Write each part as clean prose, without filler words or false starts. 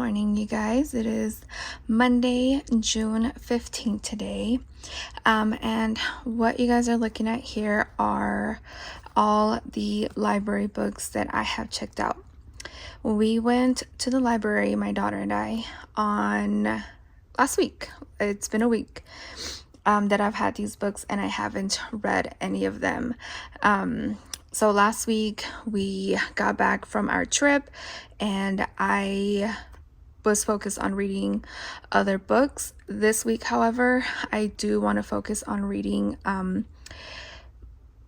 morning, you guys. It is Monday, June 15th today. And what you guys are looking at here are all the library books that I have checked out. We went to the library, my daughter and I, on last week. It's been a week that I've had these books and I haven't read any of them. So last week we got back from our trip and I was focused on reading other books. This week, however, I do want to focus on reading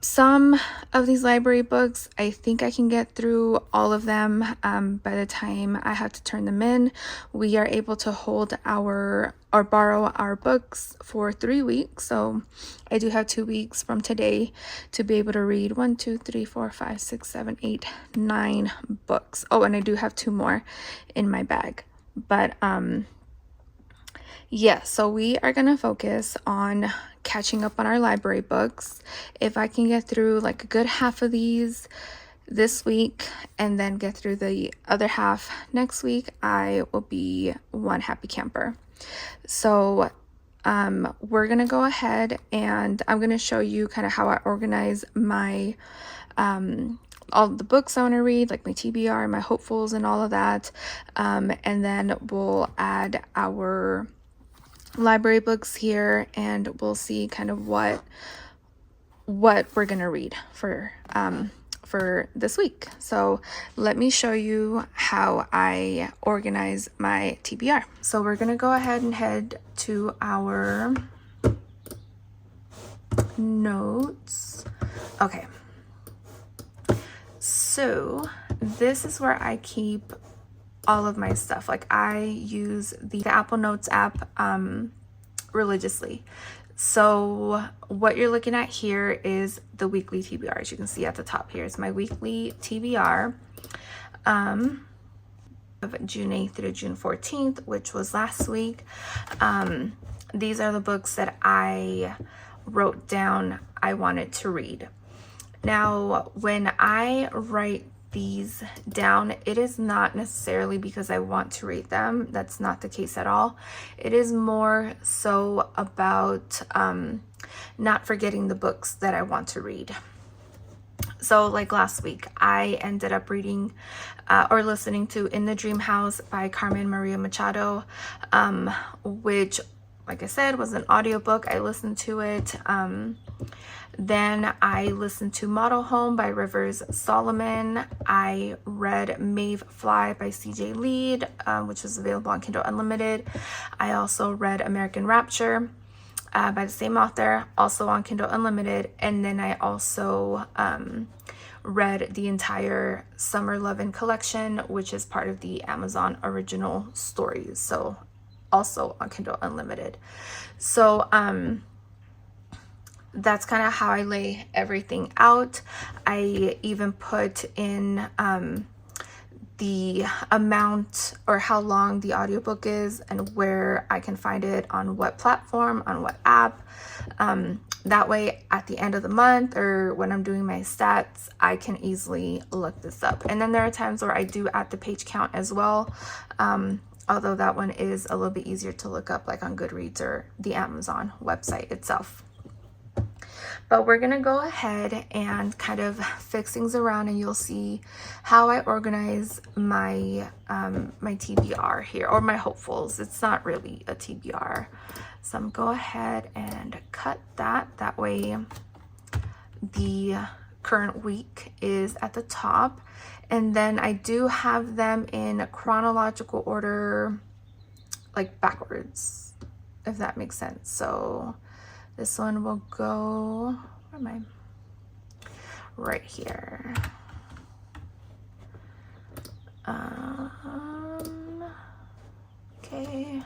some of these library books. I think I can get through all of them by the time I have to turn them in. We are able to hold or borrow our books for 3 weeks. So I do have 2 weeks from today to be able to read 1, 2, 3, 4, 5, 6, 7, 8, 9 books. Oh, and I do have 2 more in my bag. But yeah, so we are gonna focus on catching up on our library books. If I can get through like a good half of these this week and then get through the other half next week, I will be one happy camper. So we're gonna go ahead and I'm gonna show you kind of how I organize my all the books I want to read, like my TBR, my hopefuls, and all of that. And then we'll add our library books here and we'll see kind of what we're gonna read for this week. So let me show you how I organize my TBR. So we're gonna go ahead and head to our notes. Okay, so this is where I keep all of my stuff. Like I use the Apple Notes app religiously. So what you're looking at here is the weekly TBR. As you can see at the top here is my weekly TBR of June 8th through June 14th, which was last week. These are the books that I wrote down I wanted to read. Now, when I write these down, it is not necessarily because I want to read them. That's not the case at all. It is more so about not forgetting the books that I want to read. So like last week, I ended up reading or listening to In the Dream House by Carmen Maria Machado, which, like I said, was an audiobook. I listened to it. Then I listened to Model Home by Rivers Solomon. I read Maeve Fly by CJ Lead, which was available on Kindle Unlimited. I also read American Rapture by the same author, also on Kindle Unlimited. And then I also read the entire Summer Lovin' collection, which is part of the Amazon Original Stories. So also on Kindle Unlimited. So that's kind of how I lay everything out. I even put in the amount or how long the audiobook is and where I can find it on what platform, on what app. That way at the end of the month or when I'm doing my stats, I can easily look this up. And then there are times where I do add the page count as well. Although that one is a little bit easier to look up, like on Goodreads or the Amazon website itself. But we're gonna go ahead and kind of fix things around and you'll see how I organize my my TBR here, or my hopefuls. It's not really a TBR. So I'm go ahead and cut that. That way the current week is at the top. And then I do have them in chronological order, like backwards, if that makes sense. So this one will go, where am I? Right here. Okay,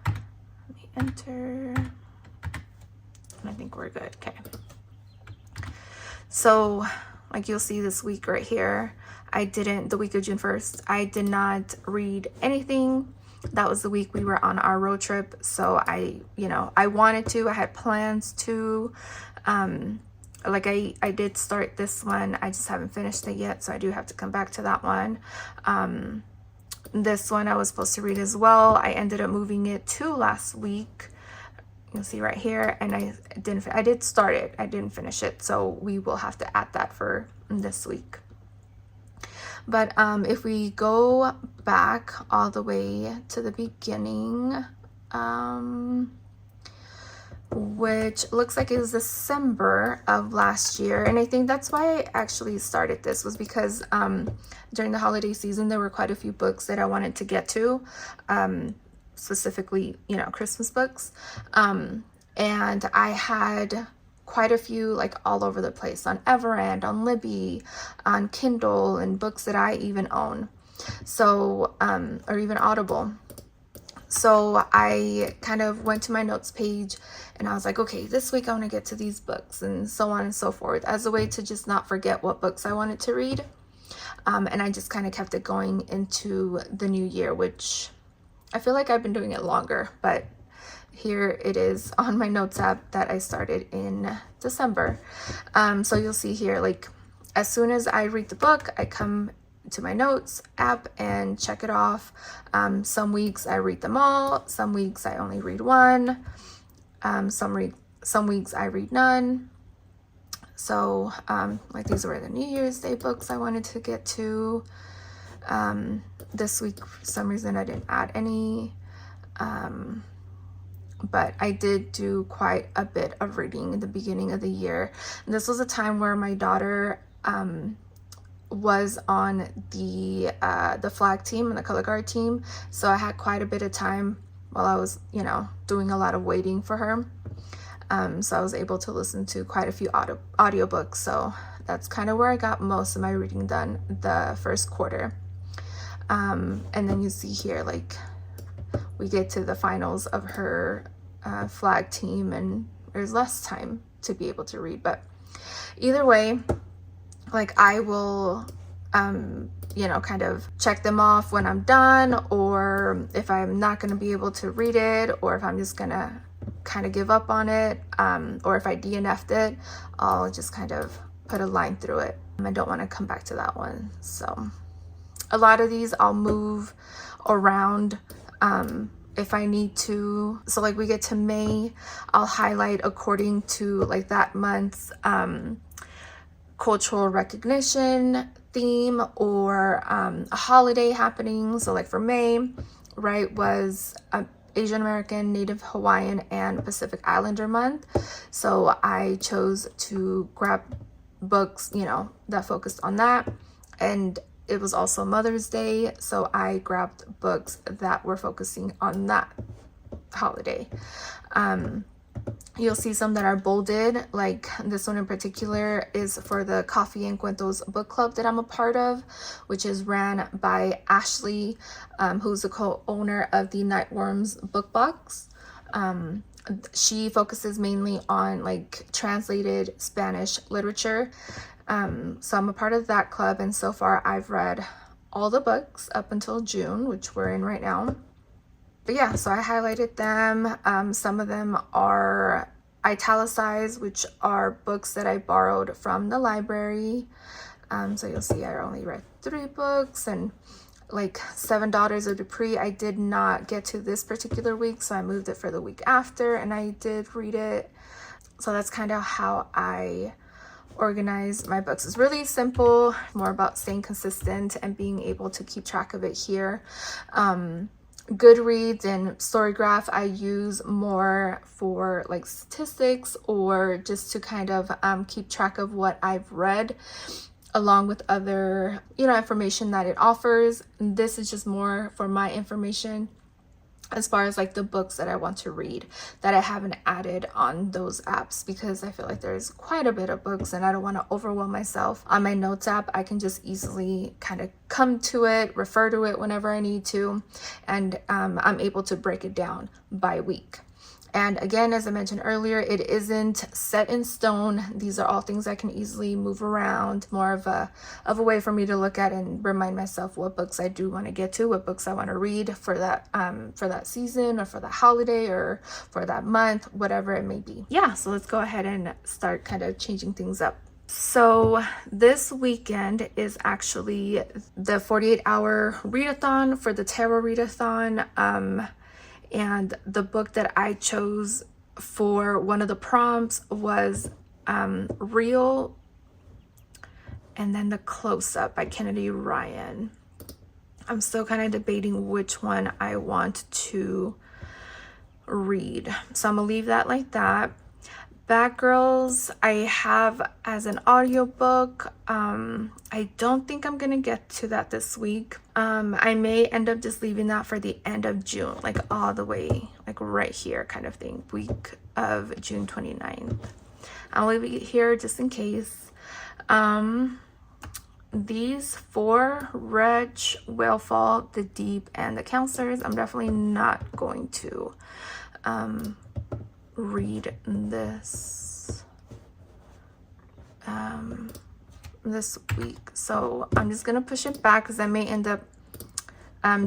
let me enter. And I think we're good, okay. So like you'll see this week right here, the week of June 1st, I did not read anything. That was the week we were on our road trip. So I wanted to, I had plans to, like I did start this one. I just haven't finished it yet. So I do have to come back to that one. This one I was supposed to read as well. I ended up moving it to last week. You'll see right here, and I did start it. I didn't finish it, so we will have to add that for this week. But if we go back all the way to the beginning, which looks like it was December of last year, and I think that's why I actually started this, was because during the holiday season there were quite a few books that I wanted to get to, specifically, you know, Christmas books, and I had quite a few like all over the place on Everand, on Libby, on Kindle, and books that I even own, so or even Audible. So I kind of went to my notes page and I was like, okay, this week I want to get to these books, and so on and so forth, as a way to just not forget what books I wanted to read. And I just kind of kept it going into the new year, which I feel like I've been doing it longer, but here it is on my notes app that I started in December. So you'll see here, like, as soon as I read the book, I come to my notes app and check it off. Some weeks I read them all, some weeks I only read one, some weeks I read none. So like, these were the New Year's Day books I wanted to get to. This week for some reason I didn't add any, but I did do quite a bit of reading in the beginning of the year. And this was a time where my daughter was on the flag team and the color guard team, so I had quite a bit of time while I was, you know, doing a lot of waiting for her. So I was able to listen to quite a few audiobooks, so that's kind of where I got most of my reading done the first quarter. And then you see here, like, we get to the finals of her flag team and there's less time to be able to read, but either way, like, I will, you know, kind of check them off when I'm done, or if I'm not going to be able to read it, or if I'm just going to kind of give up on it, or if I DNF'd it, I'll just kind of put a line through it. I don't want to come back to that one. So a lot of these I'll move around if I need to. So like, we get to May, I'll highlight according to like that month's cultural recognition theme, or a holiday happening. So like for May, right, was Asian American, Native Hawaiian, and Pacific Islander month. So I chose to grab books, you know, that focused on that. And it was also Mother's Day, so I grabbed books that were focusing on that holiday. You'll see some that are bolded, like this one in particular is for the Coffee and Cuentos book club that I'm a part of, which is ran by Ashley, who's the co-owner of the Nightworms book box. She focuses mainly on like translated Spanish literature. So I'm a part of that club, and so far I've read all the books up until June, which we're in right now. But yeah, so I highlighted them. Some of them are italicized, which are books that I borrowed from the library. So you'll see I only read 3 books, and like Seven Daughters of Dupree I did not get to this particular week, so I moved it for the week after, and I did read it. So that's kind of how I organize my books. It's really simple, more about staying consistent and being able to keep track of it here. Goodreads and Storygraph I use more for like statistics, or just to kind of keep track of what I've read, along with other, you know, information that it offers. This is just more for my information as far as like the books that I want to read that I haven't added on those apps, because I feel like there's quite a bit of books and I don't want to overwhelm myself. On my notes app, I can just easily kind of come to it, refer to it whenever I need to, and I'm able to break it down by week. And again, as I mentioned earlier, it isn't set in stone. These are all things I can easily move around, more of a way for me to look at and remind myself what books I do want to get to, what books I want to read for that season, or for that holiday, or for that month, whatever it may be. Yeah, so let's go ahead and start kind of changing things up. So this weekend is actually the 48-hour readathon for the Tarot Readathon. And the book that I chose for one of the prompts was Real, and then The Close-Up by Kennedy Ryan. I'm still kind of debating which one I want to read, so I'm gonna leave that like that. Bad Girls I have as an audiobook. I don't think I'm gonna get to that this week. I may end up just leaving that for the end of June, like all the way, like right here kind of thing, week of June 29th. I'll leave it here just in case. These four, Wretch, Whalefall, The Deep, and The Counselors, I'm definitely not going to read this this week, so I'm just gonna push it back because I may end up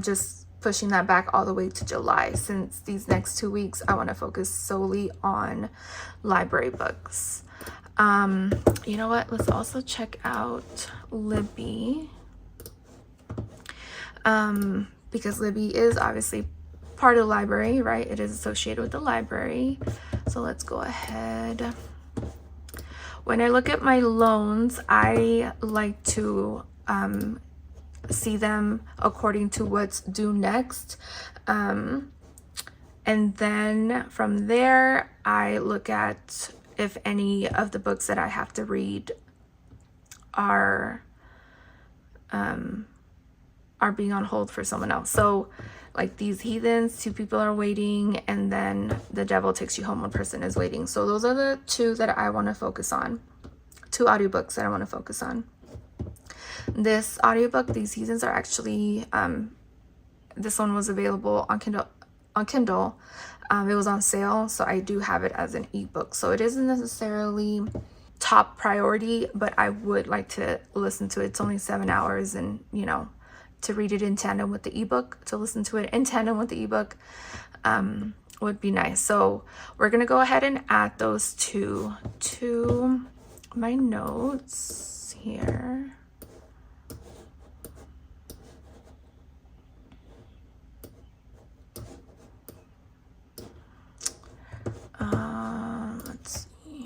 just pushing that back all the way to July, since these next 2 weeks I want to focus solely on library books. You know what, let's also check out Libby, because Libby is obviously part of the library, right? It is associated with the library. So let's go ahead. When I look at my loans, I like to see them according to what's due next. And then from there, I look at if any of the books that I have to read are being on hold for someone else. So like These Heathens, 2 people are waiting, and then The Devil Takes You Home, 1 person is waiting. So those are the 2 that I want to focus on, 2 audiobooks that I want to focus on. This audiobook, These Heathens, are actually this one was available on Kindle. It was on sale, so I do have it as an ebook. So it isn't necessarily top priority, but I would like to listen to it. It's only 7 hours, and you know, to read it in tandem with the ebook, to listen to it in tandem with the ebook would be nice. So we're gonna go ahead and add those 2 to my notes here. Let's see.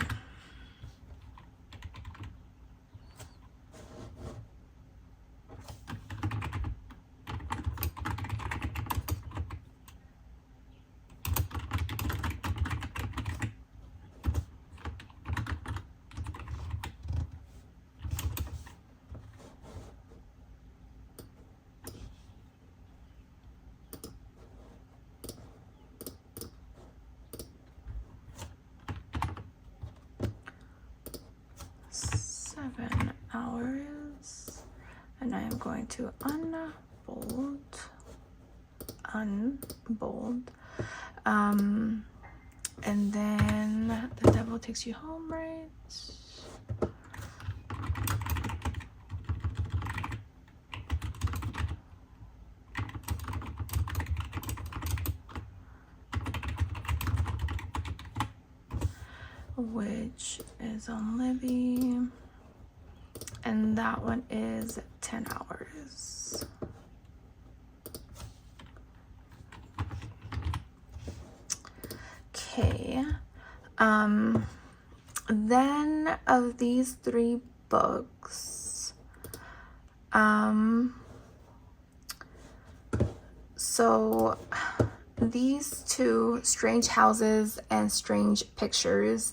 Hours, and I am going to unbold, and then The Devil Takes You Home, right? Which is on Libby. And that one is 10 hours. Okay. Then of these 3 books, so these 2, Strange Houses and Strange Pictures,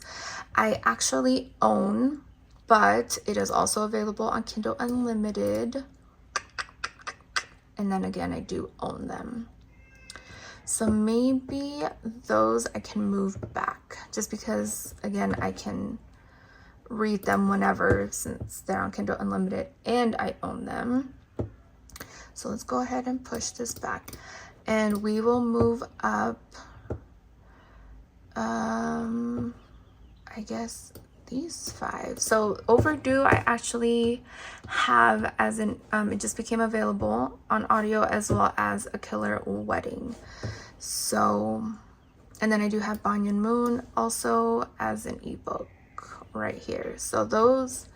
I actually own, but it is also available on Kindle Unlimited. And then again, I do own them. So maybe those I can move back, just because again, I can read them whenever, since they're on Kindle Unlimited and I own them. So let's go ahead and push this back, and we will move up, I guess these 5. So Overdue, I actually have as an it just became available on audio, as well as A Killer Wedding. So, and then I do have Banyan Moon also as an ebook right here. So those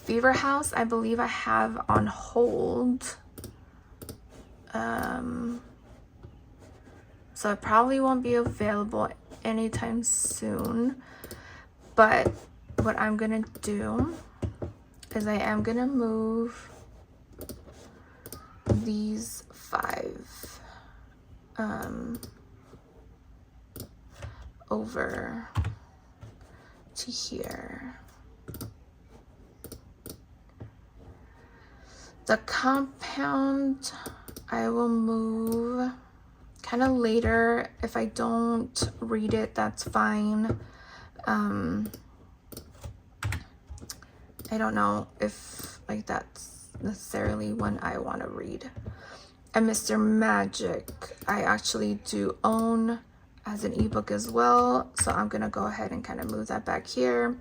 Fever House, I believe I have on hold. So it probably won't be available anytime soon. But what I'm gonna do is I am gonna move these 5 over to here. The Compound I will move kind of later. If I don't read it, that's fine. I don't know if like that's necessarily one I want to read. And Mr. Magic, I actually do own as an ebook as well, so I'm gonna go ahead and kind of move that back here,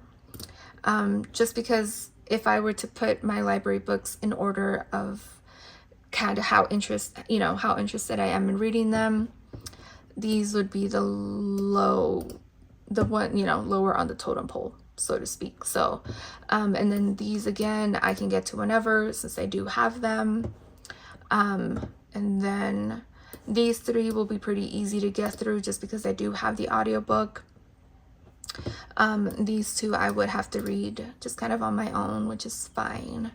just because if I were to put my library books in order of kind of how interested I am in reading them, these would be the lower on the totem pole, so to speak. So and then these again I can get to whenever, since I do have them. And then these 3 will be pretty easy to get through just because I do have the audiobook. These 2 I would have to read just kind of on my own, which is fine.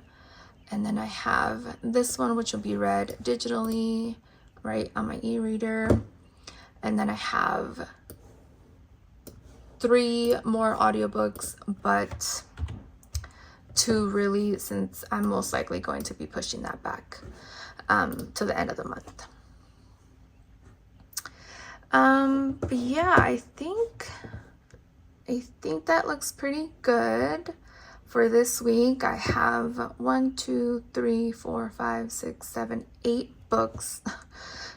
And then I have this one, which will be read digitally, right, on my e-reader. And then I have 3 more audiobooks, but 2 really, since I'm most likely going to be pushing that back to the end of the month. But yeah, I think that looks pretty good for this week. I have 1, 2, 3, 4, 5, 6, 7, 8 books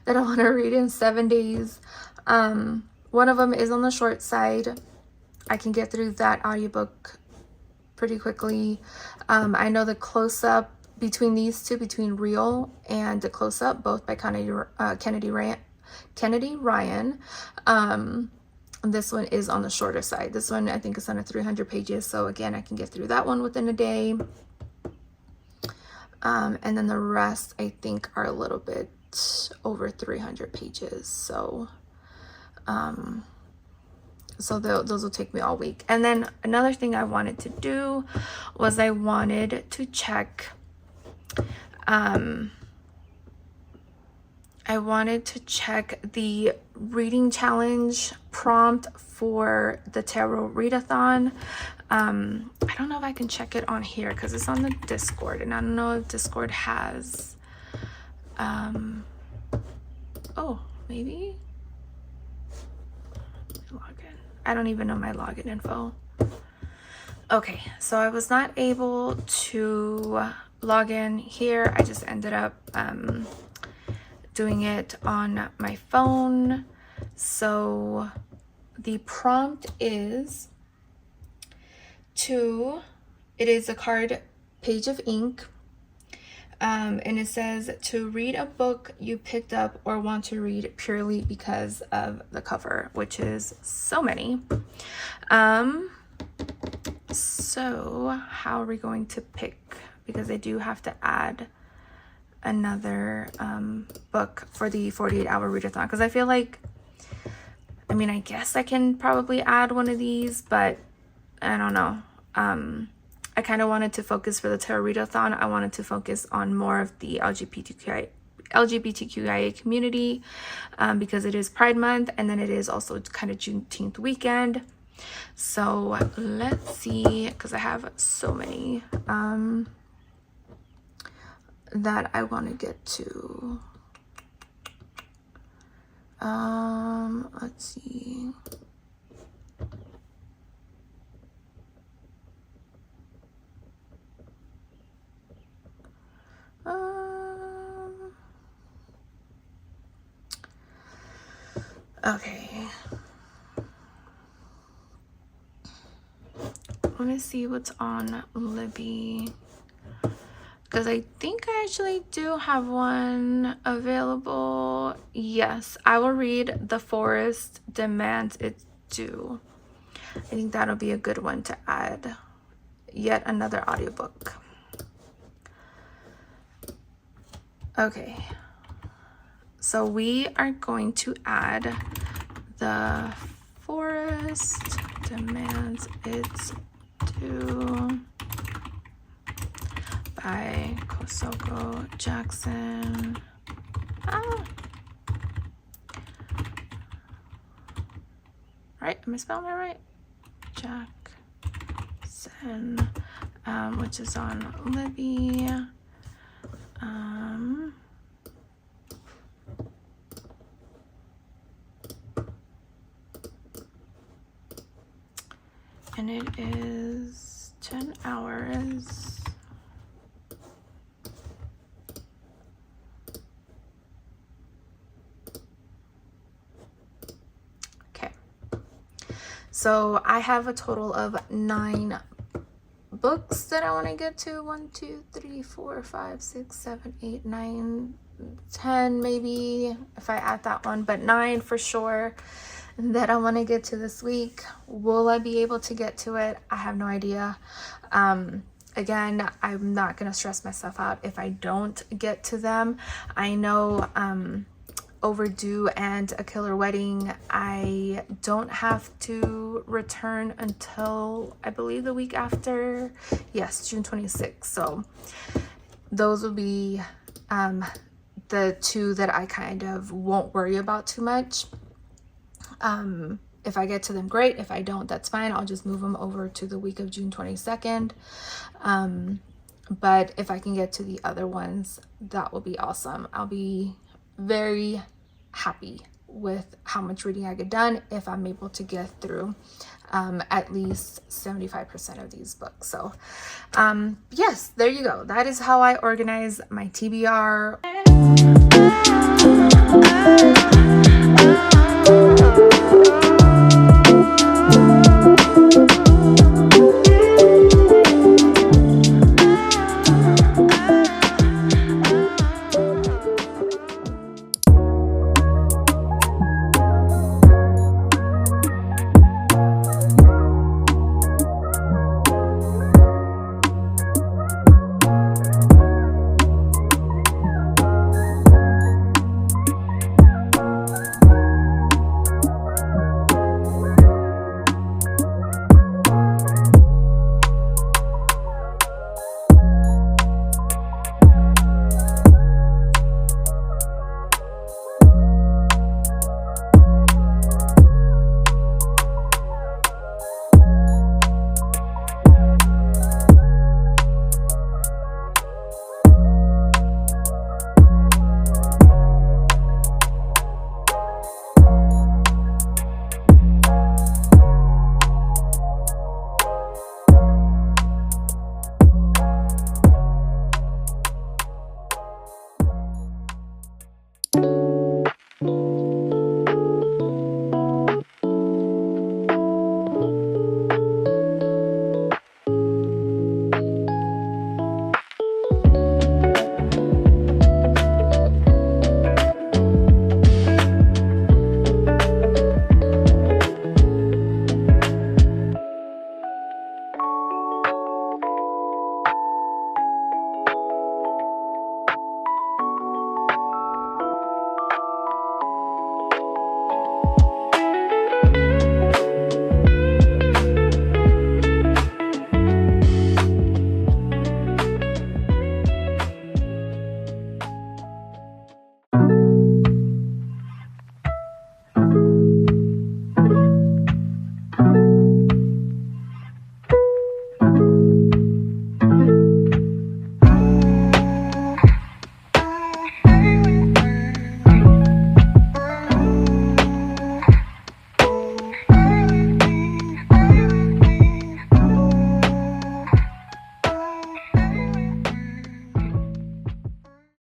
that I want to read in 7 days. One of them is on the short side. I can get through that audiobook pretty quickly. I know the close-up between these 2, between Real and the close-up, both by Kennedy Ryan. This one is on the shorter side. This one I think is under 300 pages. So again, I can get through that one within a day. And then the rest I think are a little bit over 300 pages. So those will take me all week. And then another thing I wanted to do was I wanted to check the reading challenge prompt for the Tarot Readathon. I don't know if I can check it on here because it's on the Discord, and I don't know if Discord has oh, maybe login. I don't even know my login info. Okay, so I was not able to log in here. I just ended up doing it on my phone. So the prompt is it is a card page of ink, and it says to read a book you picked up or want to read purely because of the cover, which is so many. So how are we going to pick? Because I do have to add another book for the 48-hour readathon, because I feel like, I mean, I guess I can probably add one of these, but I don't know. I kind of wanted to focus for the Tarot Readathon. I wanted to focus on more of the LGBTQIA community, because it is Pride Month, and then it is also kind of Juneteenth weekend. So let's see, because I have so many that I want to get to. Let's see. Okay. I want to see what's on Libby, because I think I actually do have one available. Yes, I will read The Forest Demands Its Due. I think that'll be a good one to add. yet another audiobook. Okay, so we are going to add The Forest Demands Its Due by Kosoko Jackson. Right? Am I spelling that right? Jackson, which is on Libby. And it is 10 hours. Okay. So I have a total of 9 books that I want to get to. 1, 2, 3, 4, 5, 6, 7, 8, 9, 10 maybe if I add that one, but 9 for sure that I want to get to this week. Will I be able to get to it? I have no idea. Again, I'm not going to stress myself out if I don't get to them. I know Overdue and A Killer Wedding, I don't have to return until I believe the week after. Yes, June 26th. So those will be the 2 that I kind of won't worry about too much. If I get to them, great. If I don't, that's fine. I'll just move them over to the week of June 22nd. But if I can get to the other ones, that will be awesome. I'll be very happy with how much reading I get done if I'm able to get through at least 75% of these books. So yes, there you go. That is how I organize my TBR.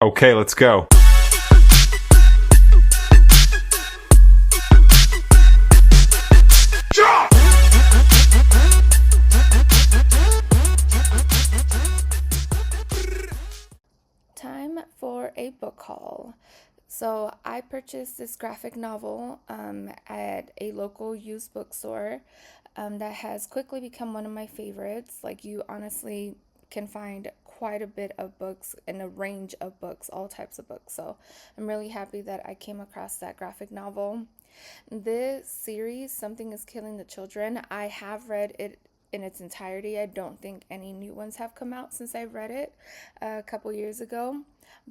Okay, let's go. Time for a book haul. So I purchased this graphic novel at a local used bookstore that has quickly become one of my favorites. Like, you honestly can find quite a bit of books and a range of books, all types of books. So I'm really happy that I came across that graphic novel. This series, Something is Killing the Children, I have read it in its entirety. I don't think any new ones have come out since I read it a couple years ago,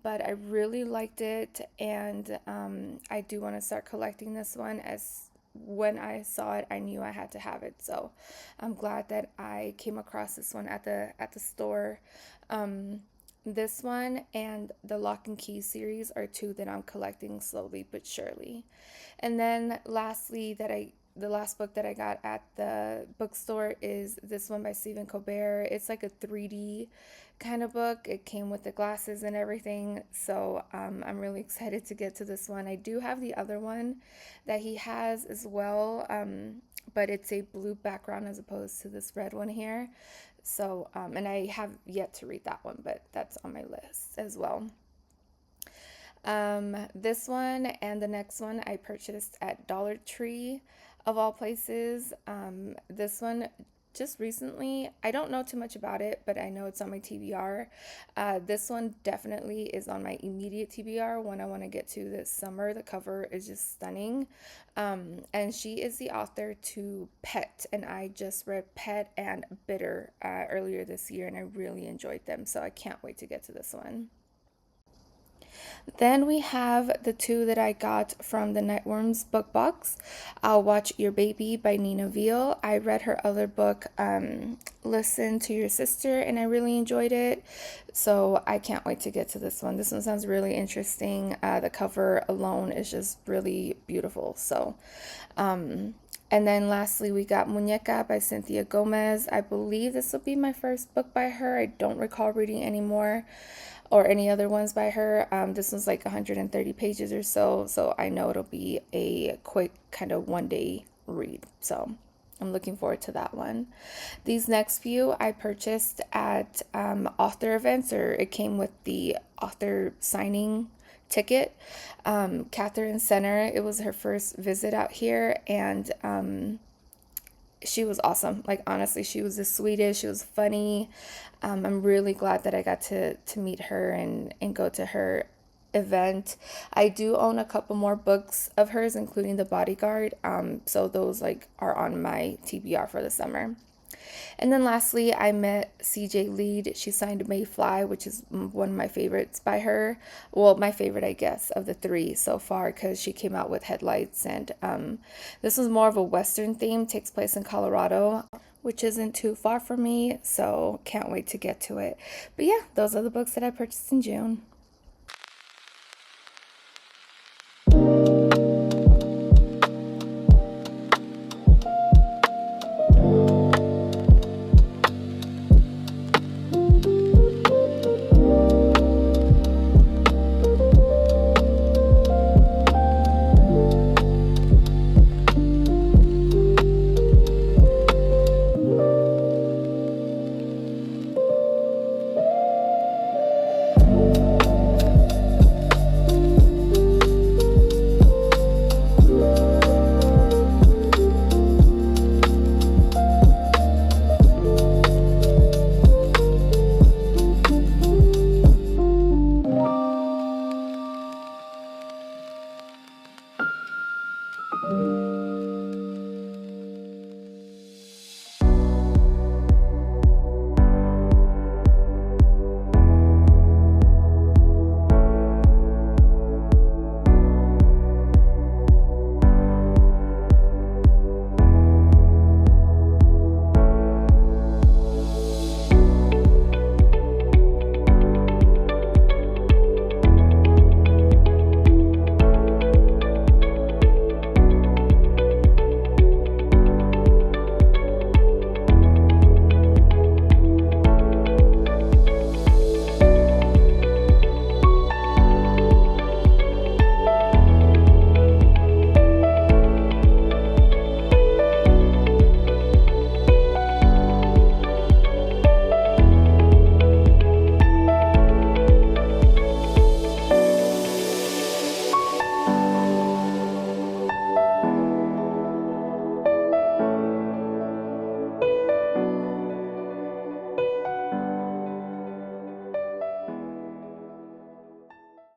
but I really liked it, and I do want to start collecting this one. As when I saw it, I knew I had to have it. So I'm glad that I came across this one at the store. This one and the Lock and Key series are two that I'm collecting slowly but surely. And then lastly, the last book that I got at the bookstore is this one by Stephen Colbert. It's like a 3D kind of book. It came with the glasses and everything. So I'm really excited to get to this one. I do have the other one that he has as well, but it's a blue background as opposed to this red one here. So, and I have yet to read that one, but that's on my list as well. This one and the next one I purchased at Dollar Tree, of all places. This one just recently, I don't know too much about it, but I know it's on my TBR. This one definitely is on my immediate TBR, one I want to get to this summer. The cover is just stunning. And she is the author to Pet, and I just read Pet and Bitter earlier this year, and I really enjoyed them, so I can't wait to get to this one. Then we have the two that I got from the Nightworms book box. I'll Watch Your Baby by Nina Veal. I read her other book, Listen to Your Sister, and I really enjoyed it. So I can't wait to get to this one. This one sounds really interesting. The cover alone is just really beautiful. So, and then lastly, we got Muñeca by Cynthia Gomez. I believe this will be my first book by her. I don't recall reading any more or any other ones by her. This one's like 130 pages or so, so I know it'll be a quick kind of one-day read. So I'm looking forward to that one. These next few I purchased at author events, or it came with the author signing ticket. Catherine Center, it was her first visit out here, and she was awesome. Like, honestly, she was the sweetest. She was funny. I'm really glad that I got to meet her and go to her event. I do own a couple more books of hers, including The Bodyguard. So those like are on my TBR for the summer. And then lastly, I met CJ Lead. She signed Mayfly, which is one of my favorites by her. Well, my favorite, I guess, of the three so far, because she came out with Headlights. And this was more of a Western theme, takes place in Colorado, which isn't too far from me. So can't wait to get to it. But yeah, those are the books that I purchased in June.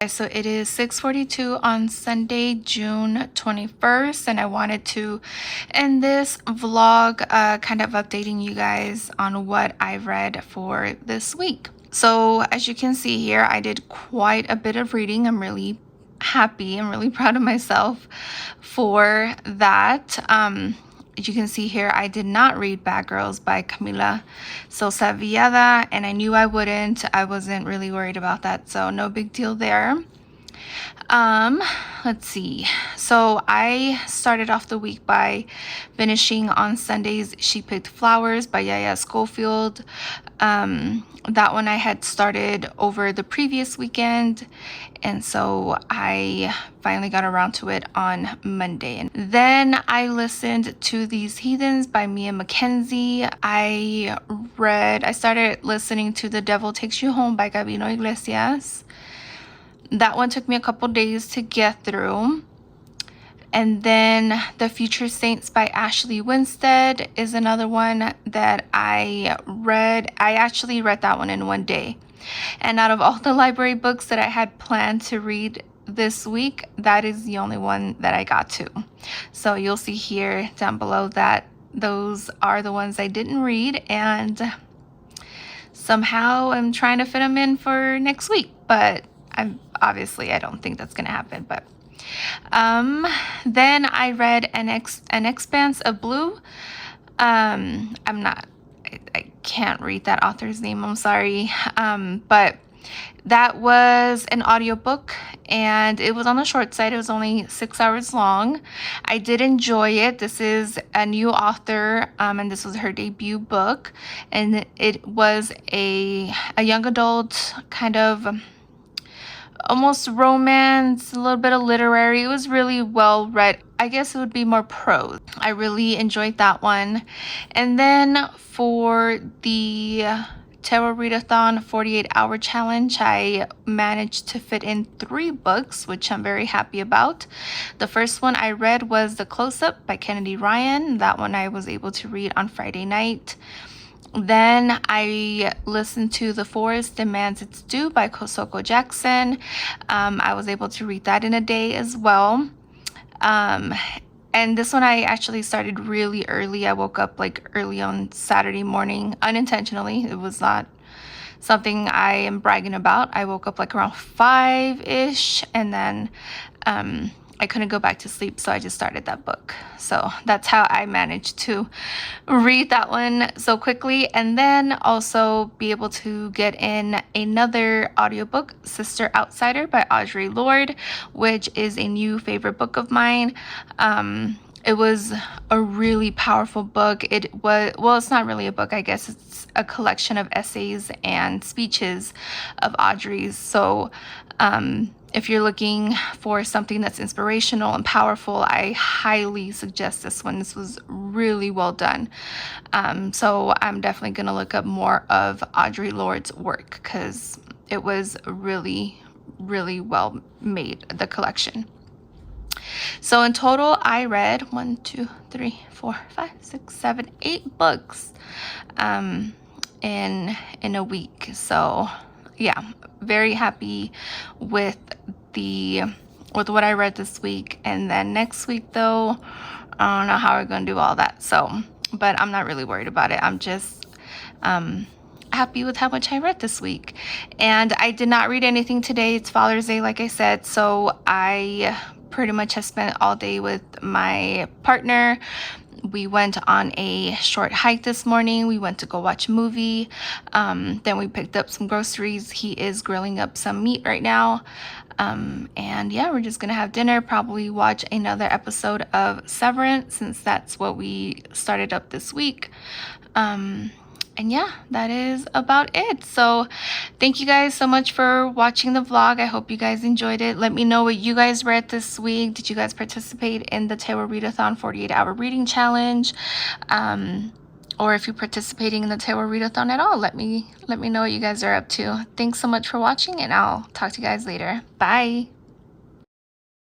So it is 6:42 on Sunday, June 21st, and I wanted to end this vlog kind of updating you guys on what I've read for this week. So as you can see here, I did quite a bit of reading. I'm really happy. I'm really proud of myself for that. As you can see here, I did not read Bad Girls by Camila Sosa Villada, and I knew I wouldn't. I wasn't really worried about that, so no big deal there. Let's see. So I started off the week by finishing on Sundays She Picked Flowers by Yaya Schofield. That one I had started over the previous weekend, and so I finally got around to it on Monday. And then I listened to These Heathens by Mia Mackenzie. I started listening to The Devil Takes You Home by Gabino Iglesias. That one took me a couple days to get through. And then The Future Saints by Ashley Winstead is another one that I read. I actually read that one in one day. And out of all the library books that I had planned to read this week, that is the only one that I got to. So you'll see here down below that those are the ones I didn't read, and somehow I'm trying to fit them in for next week, but I don't think that's gonna happen. But then I read An Expanse of Blue. I can't read that author's name, I'm sorry. But that was an audiobook, and it was on the short side. It was only 6 hours long. I did enjoy it. This is a new author, and this was her debut book, and it was a young adult kind of almost romance, a little bit of literary. It was really well read. I guess it would be more prose. I really enjoyed that one. And then for the Tarot Readathon 48-hour challenge, I managed to fit in 3 books, which I'm very happy about. The first one I read was The Close-Up by Kennedy Ryan. That one I was able to read on Friday night. Then I listened to The Forest Demands Its Due by Kosoko Jackson. I was able to read that in a day as well. And this one I actually started really early. I woke up like early on Saturday morning, unintentionally. It was not something I am bragging about. I woke up like around 5-ish, and then I couldn't go back to sleep, so I just started that book. So that's how I managed to read that one so quickly, and then also be able to get in another audiobook, Sister Outsider by Audre Lorde, which is a new favorite book of mine. It was a really powerful book. It was, well, it's not really a book, I guess it's a collection of essays and speeches of Audre's. So if you're looking for something that's inspirational and powerful, I highly suggest this one. This was really well done. So I'm definitely going to look up more of Audre Lorde's work, because it was really, really well made, the collection. So in total, I read 1, 2, 3, 4, 5, 6, 7, 8 books in a week. So yeah, very happy with what I read this week. And then next week, though, I don't know how we're gonna do all that. So, but I'm not really worried about it. I'm just happy with how much I read this week. And I did not read anything today. It's Father's Day, like I said, so I pretty much have spent all day with my partner. We went on a short hike this morning. We went to go watch a movie. Then we picked up some groceries. He is grilling up some meat right now. And yeah, we're just gonna have dinner, probably watch another episode of Severance, since that's what we started up this week. And yeah, that is about it. So thank you guys so much for watching the vlog. I hope you guys enjoyed it. Let me know what you guys read this week. Did you guys participate in the Tarot Readathon 48-hour reading challenge? Or if you're participating in the Tarot Readathon at all, let me know what you guys are up to. Thanks so much for watching, and I'll talk to you guys later. Bye.